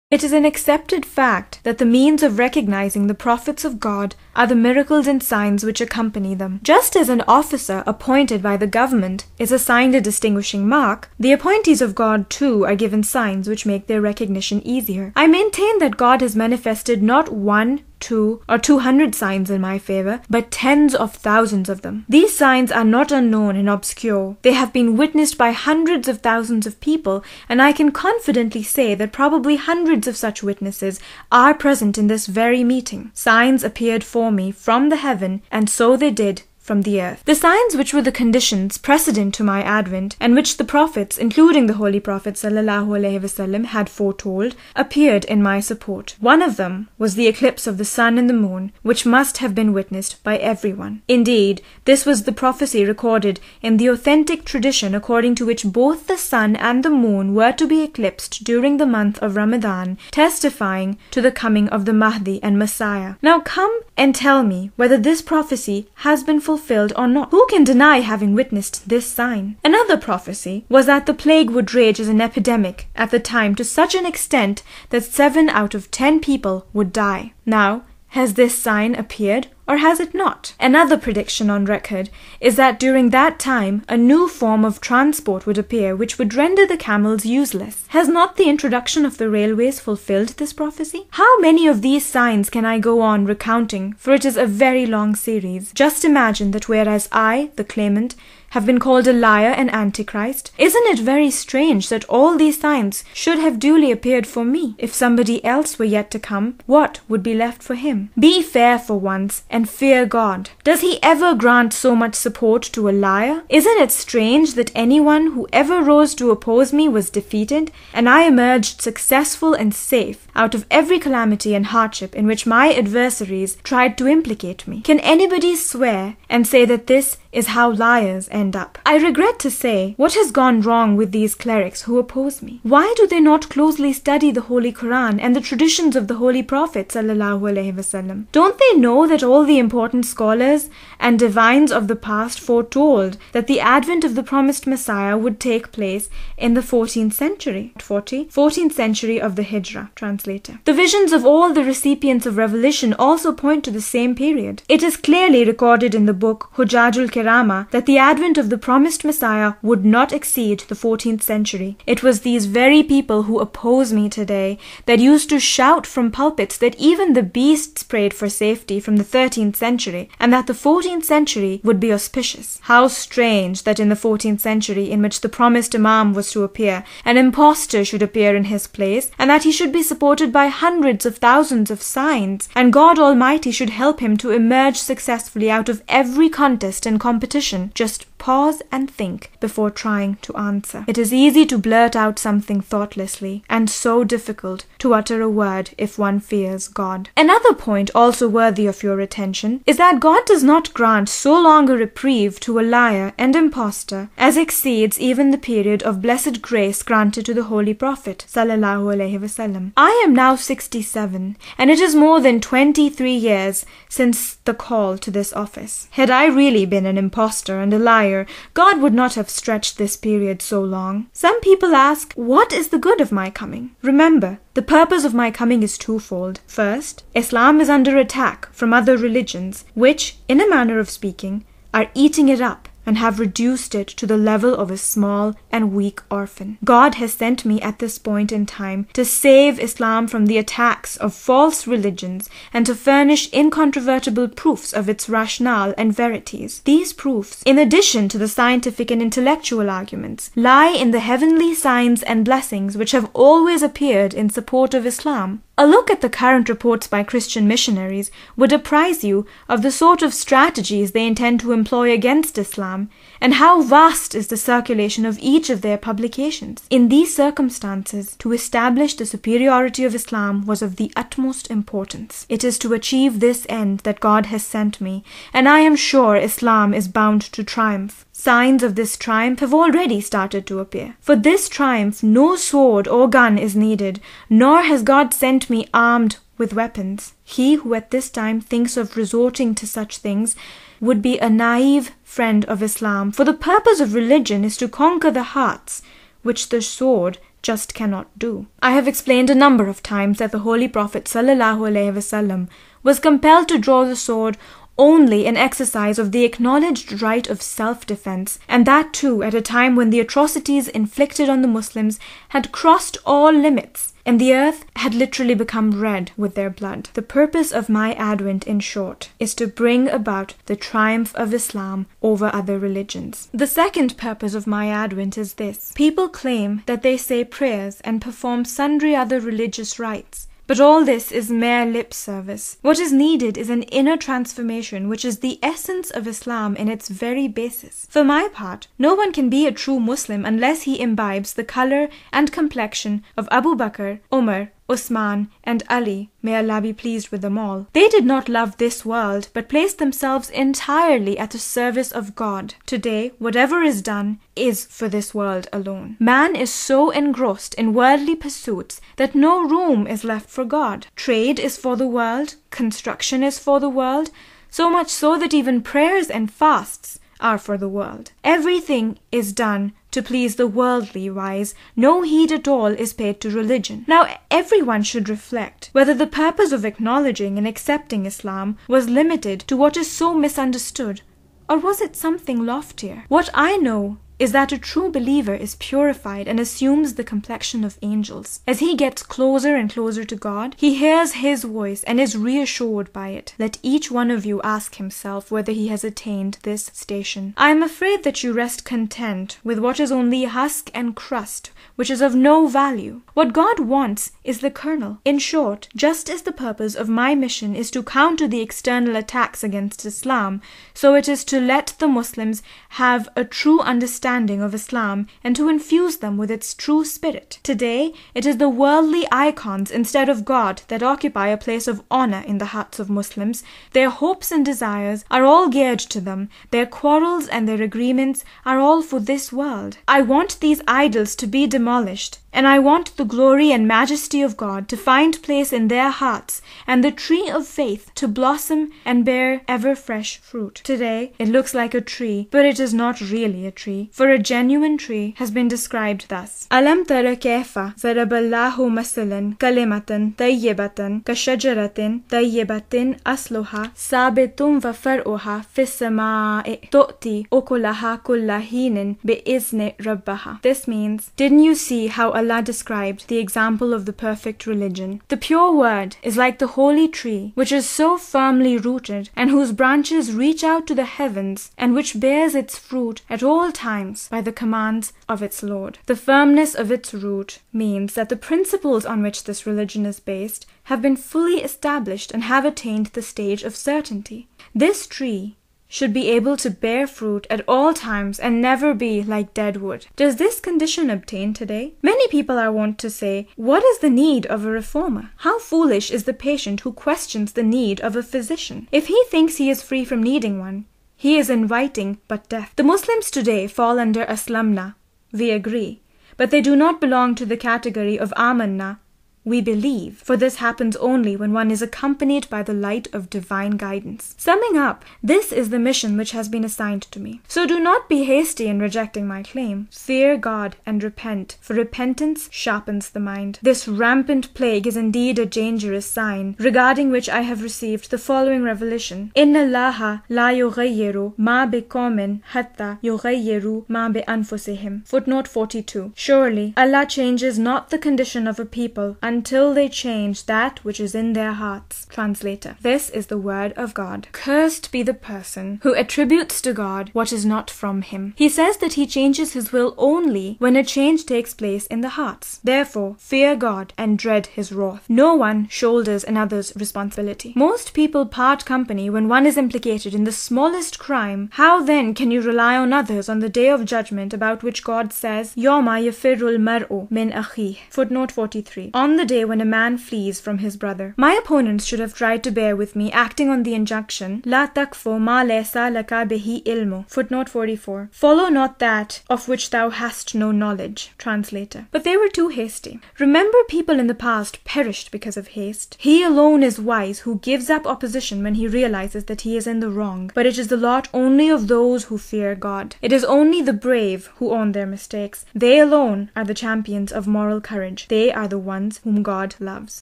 It is an accepted fact that the means of recognizing the prophets of God are the miracles and signs which accompany them. Just as an officer appointed by the government is assigned a distinguishing mark, the appointees of God too are given signs which make their recognition easier. I maintain that God has manifested not 1, 2, or 200 signs in my favor, but tens of thousands of them. These signs are not unknown and obscure. They have been witnessed by hundreds of thousands of people, and I can confidently say that probably hundreds of such witnesses are present in this very meeting. Signs appeared for me from the heaven, and so they did from the earth. The signs which were the conditions precedent to my advent, and which the prophets, including the Holy Prophet ﷺ, had foretold, appeared in my support. One of them was the eclipse of the sun and the moon, which must have been witnessed by everyone. Indeed, this was the prophecy recorded in the authentic tradition according to which both the sun and the moon were to be eclipsed during the month of Ramadan, testifying to the coming of the Mahdi and Messiah. Now come and tell me whether this prophecy has been fulfilled or not. Who can deny having witnessed this sign? Another prophecy was that the plague would rage as an epidemic at the time to such an extent that 7 out of 10 people would die. Now, has this sign appeared or has it not? Another prediction on record is that during that time a new form of transport would appear which would render the camels useless. Has not the introduction of the railways fulfilled this prophecy? How many of these signs can I go on recounting, for it is a very long series. Just imagine that whereas I, the claimant, have been called a liar and antichrist, isn't it very strange that all these signs should have duly appeared for me? If somebody else were yet to come, what would be left for him? Be fair for once and fear God. Does he ever grant so much support to a liar? Isn't it strange that anyone who ever rose to oppose me was defeated, and I emerged successful and safe out of every calamity and hardship in which my adversaries tried to implicate me? Can anybody swear and say that this is how liars end up? I regret to say, what has gone wrong with these clerics who oppose me? Why do they not closely study the Holy Quran and the traditions of the Holy Prophet ﷺ? Don't they know that all the important scholars and divines of the past foretold that the advent of the promised Messiah would take place in the 14th century? 14th century of the Hijrah. Translator. The visions of all the recipients of revelation also point to the same period. It is clearly recorded in the book Hujjajul Kirama that the advent of the promised Messiah would not exceed the 14th century. It was these very people who oppose me today that used to shout from pulpits that even the beasts prayed for safety from the 13th century, and that the 14th century would be auspicious. How strange that in the 14th century, in which the promised Imam was to appear, an impostor should appear in his place, and that he should be supported by hundreds of thousands of signs, and God Almighty should help him to emerge successfully out of every contest and competition. Just pause and think before trying to answer. It is easy to blurt out something thoughtlessly, and so difficult to utter a word if one fears God. Another point also worthy of your attention is that God does not grant so long a reprieve to a liar and impostor as exceeds even the period of blessed grace granted to the Holy Prophet ﷺ. I am now 67, and it is more than 23 years since the call to this office. Had I really been an impostor and a liar, God would not have stretched this period so long. Some people ask, what is the good of my coming? Remember, the purpose of my coming is twofold. First, Islam is under attack from other religions, which, in a manner of speaking, are eating it up and have reduced it to the level of a small and weak orphan. God has sent me at this point in time to save Islam from the attacks of false religions and to furnish incontrovertible proofs of its rationale and verities. These proofs, in addition to the scientific and intellectual arguments, lie in the heavenly signs and blessings which have always appeared in support of Islam. A look at the current reports by Christian missionaries would apprise you of the sort of strategies they intend to employ against Islam, and how vast is the circulation of each of their publications. In these circumstances, to establish the superiority of Islam was of the utmost importance. It is to achieve this end that God has sent me, and I am sure Islam is bound to triumph. Signs of this triumph have already started to appear. For this triumph, no sword or gun is needed, nor has God sent me armed with weapons. He who at this time thinks of resorting to such things would be a naive friend of Islam, for the purpose of religion is to conquer the hearts, which the sword just cannot do. I have explained a number of times that the Holy Prophet ﷺ was compelled to draw the sword only in exercise of the acknowledged right of self-defense, and that too at a time when the atrocities inflicted on the Muslims had crossed all limits, and the earth had literally become red with their blood. The purpose of my advent, in short, is to bring about the triumph of Islam over other religions. The second purpose of my advent is this. People claim that they say prayers and perform sundry other religious rites, but all this is mere lip service. What is needed is an inner transformation, which is the essence of Islam in its very basis. For my part, no one can be a true Muslim unless he imbibes the color and complexion of Abu Bakr, Umar, Usman, and Ali, may Allah be pleased with them all. They did not love this world, but placed themselves entirely at the service of God. Today, whatever is done is for this world alone. Man is so engrossed in worldly pursuits that no room is left for God. Trade is for the world, construction is for the world, so much so that even prayers and fasts are for the world. Everything is done to please the worldly wise. No heed at all is paid to religion. Now, everyone should reflect whether the purpose of acknowledging and accepting Islam was limited to what is so misunderstood, or was it something loftier? What I know is that a true believer is purified and assumes the complexion of angels. As he gets closer and closer to God, he hears His voice and is reassured by it. Let each one of you ask himself whether he has attained this station. I am afraid that you rest content with what is only husk and crust, which is of no value. What God wants is the kernel. In short, just as the purpose of my mission is to counter the external attacks against Islam, so it is to let the Muslims have a true understanding of Islam and to infuse them with its true spirit. Today, it is the worldly icons instead of God that occupy a place of honor in the hearts of Muslims. Their hopes and desires are all geared to them. Their quarrels and their agreements are all for this world. I want these idols to be demolished, and I want the glory and majesty of God to find place in their hearts, and the tree of faith to blossom and bear ever fresh fruit. Today, it looks like a tree, but it is not really a tree, for a genuine tree has been described thus. Alam tara kayfa zaraballahu masalan kalimatan tayyibatan kashajaratin tayyibatin asluha sabitun wa far'uha fis sama'i tu'ti ukulaha kulla hinin bi'izni rabbaha. This means, didn't you see how Allah described the example of the perfect religion? The pure word is like the holy tree, which is so firmly rooted and whose branches reach out to the heavens and which bears its fruit at all times by the commands of its Lord. The firmness of its root means that the principles on which this religion is based have been fully established and have attained the stage of certainty. This tree should be able to bear fruit at all times and never be like dead wood. Does this condition obtain today? Many people are wont to say, what is the need of a reformer? How foolish is the patient who questions the need of a physician? If he thinks he is free from needing one, he is inviting but death. The Muslims today fall under aslamna, we agree, but they do not belong to the category of amanna, we believe, for this happens only when one is accompanied by the light of divine guidance. Summing up, this is the mission which has been assigned to me. So do not be hasty in rejecting my claim. Fear God and repent, for repentance sharpens the mind. This rampant plague is indeed a dangerous sign, regarding which I have received the following revelation. Inna Allaha la yughayyiru ma biqawmin hatta yughayyiru ma bi anfusihim. Footnote 42. Surely, Allah changes not the condition of a people until they change that which is in their hearts. Translator. This is the word of God. Cursed be the person who attributes to God what is not from him. He says that he changes his will only when a change takes place in the hearts. Therefore, fear God and dread his wrath. No one shoulders another's responsibility. Most people part company when one is implicated in the smallest crime. How then can you rely on others on the day of judgment, about which God says, Yawma yafirrul mar'u min akhihi. Footnote 43. On the day when a man flees from his brother. My opponents should have tried to bear with me, acting on the injunction, La takfu ma laysa laka bihi ilmu. Footnote 44. Follow not that of which thou hast no knowledge. Translator. But they were too hasty. Remember, people in the past perished because of haste. He alone is wise who gives up opposition when he realizes that he is in the wrong. But it is the lot only of those who fear God. It is only the brave who own their mistakes. They alone are the champions of moral courage. They are the ones whom God loves.